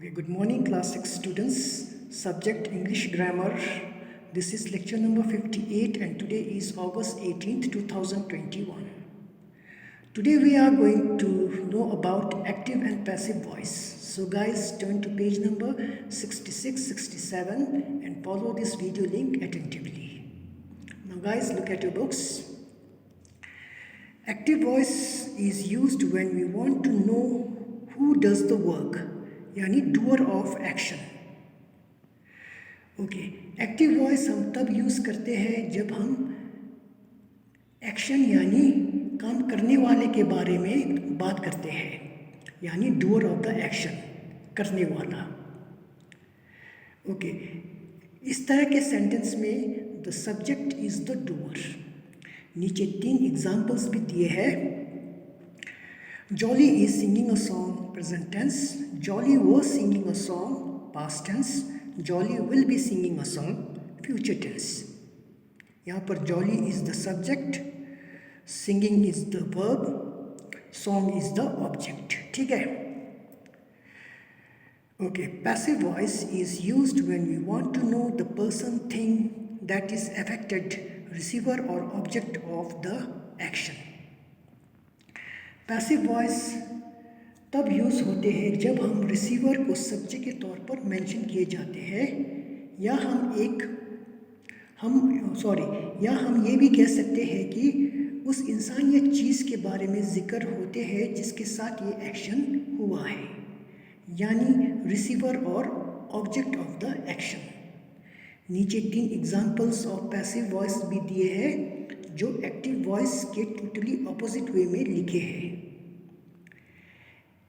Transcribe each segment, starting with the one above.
Okay, good morning, class 6 students. Subject English Grammar. This is lecture number 58, and today is August 18th, 2021. Today we are going to know about active and passive voice. So, guys, turn to page number 66, 67 and follow this video link attentively. Now, guys, look at your books. Active voice is used when we want to know who does the work, यानी doer of action. Okay, active voice हम तब use करते हैं जब हम action यानी काम करने वाले के बारे में बात करते हैं, यानी डूअर ऑफ द एक्शन, करने वाला. ओके, इस तरह के सेंटेंस में the subject is the doer. नीचे 3 एग्जाम्पल्स भी दिए हैं. Jolly is singing a song, present tense. Jolly was singing a song, past tense. Jolly will be singing a song, future tense. यहाँ पर Jolly is the subject, singing is the verb, song is the object. ठीक है? Okay, passive voice is used when we want to know the person, thing that is affected, receiver or object of the action. Passive voice तब use होते हैं जब हम receiver को subject के तौर पर मेंशन किए जाते हैं, या हम ये भी कह सकते हैं कि उस इंसान या चीज़ के बारे में जिक्र होते हैं जिसके साथ ये एक्शन हुआ है, यानी रिसीवर और ऑब्जेक्ट ऑफ द एक्शन. नीचे 3 एग्जांपल्स ऑफ पैसिव वॉइस भी दिए हैं जो एक्टिव वॉइस के टोटली ऑपोजिट वे में लिखे हैं.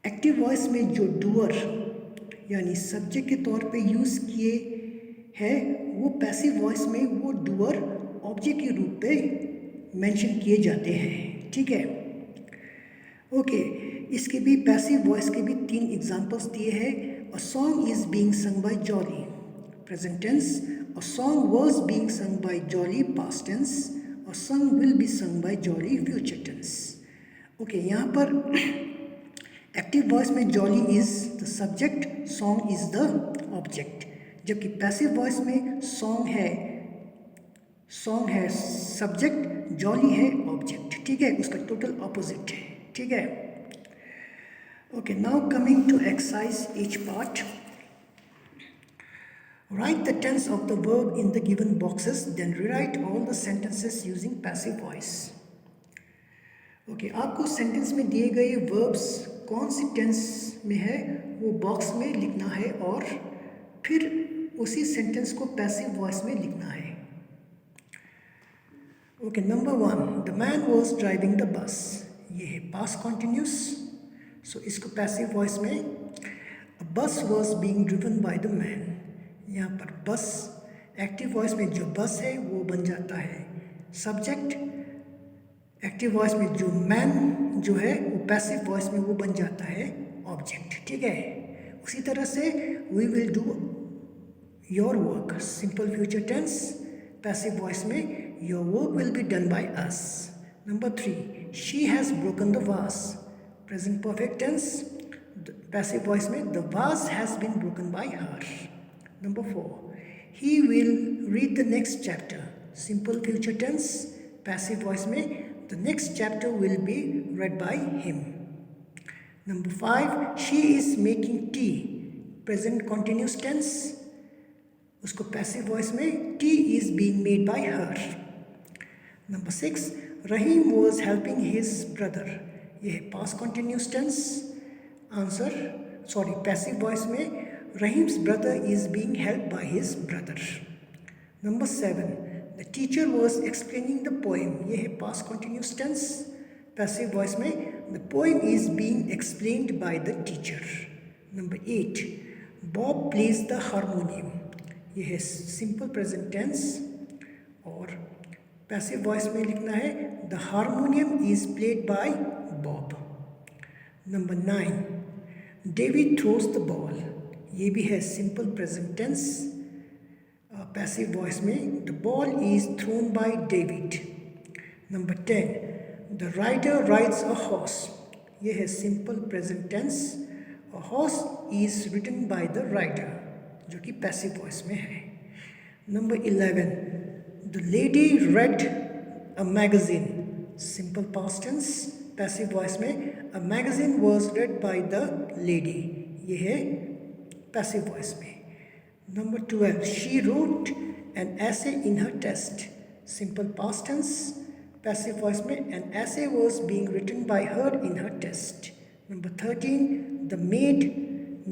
एक्टिव वॉइस में जो डूअर यानी सब्जेक्ट के तौर पे यूज़ किए हैं, वो पैसिव वॉइस में वो डूअर ऑब्जेक्ट के रूप पे मेंशन किए जाते हैं. ठीक है? ओके, इसके भी पैसिव वॉइस के भी 3 एग्जांपल्स दिए हैं. A song is being sung by Jolly, present tense. A song was being sung by Jolly, past tense. A song will be sung by Jolly, future tense. Okay, यहाँ पर active voice में Jolly is the subject, song is the object, जबकि passive voice में song है subject, Jolly है object. ठीक है? उसका टोटल ऑपोजिट है. ठीक है? Okay, now coming to exercise each part. Write the tense of the verb in the given boxes, then rewrite all the sentences using passive voice. Okay, आपको sentence में दिए गए वर्ब्स कौन सी टेंस में है वो बॉक्स में लिखना है और फिर उसी सेंटेंस को पैसिव वॉइस में लिखना है. Okay, number 1, the man was driving the bus. ये है पास्ट कॉन्टिन्यूस, सो इसको पैसिव वॉइस में अ बस was being driven by the man. यहाँ पर बस एक्टिव वॉइस में जो बस है वो बन जाता है सब्जेक्ट. एक्टिव वॉइस में जो मैन जो है वो पैसिव वॉइस में वो बन जाता है ऑब्जेक्ट. ठीक है? उसी तरह से we will do your work, simple future tense. Passive voice में your work will be done by us. Number 3, she has broken the vase, present perfect tense. Passive voice में the vase has been broken by her. Number 4, he will read the next chapter, simple future tense. Passive voice में the next chapter will be read by him. Number 5, she is making tea, present continuous tense. उसको passive voice में tea is being made by her. Number 6, Rahim was helping his brother. ये है past continuous tense. Passive voice में Rahim's brother is being helped by his brother. Number 7, the teacher was explaining the poem. ये है past continuous tense. Passive voice में the poem is being explained by the teacher. Number 8, Bob plays the harmonium. ये है simple present tense और passive voice में लिखना है the harmonium is played by Bob. Number 9, David throws the ball. ये भी है simple present tense. Passive voice में the ball is thrown by David. Number 10, the rider rides a horse. ये है simple present tense A horse is ridden by the rider, जो कि passive voice में है. Number 11. The lady read a magazine. Simple past tense, passive voice में. A magazine was read by the lady. ये है passive voice में. Number 12. She wrote an essay in her test. Simple past tense, passive voice में. An essay was being written by her in her test. Number 13. The maid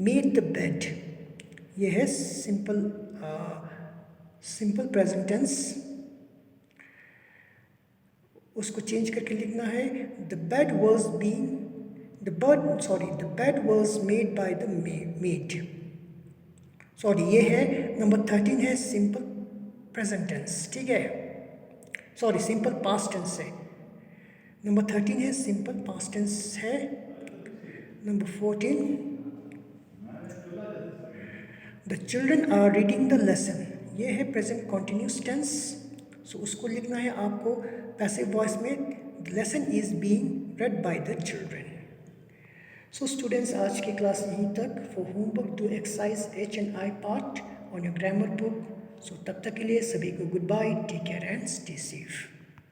made the bed. ये है simple present tense. उसको change करके लिखना है the bed was made by the made. Sorry, ये है number 13 है सिंपल प्रेजेंट टेंस. ठीक है, सॉरी सिंपल पास्ट टेंस है. नंबर 13 है सिंपल पास्ट टेंस है. Number 14. The children are reading the lesson. ये है प्रेजेंट कॉन्टिन्यूस टेंस. सो उसको लिखना है आपको पैसिव वॉइस में the lesson is being read by the children. So students, आज की क्लास यहीं तक. For homework do exercise H&I part on your grammar book. So तब तक के लिए सभी को goodbye, take care and stay safe.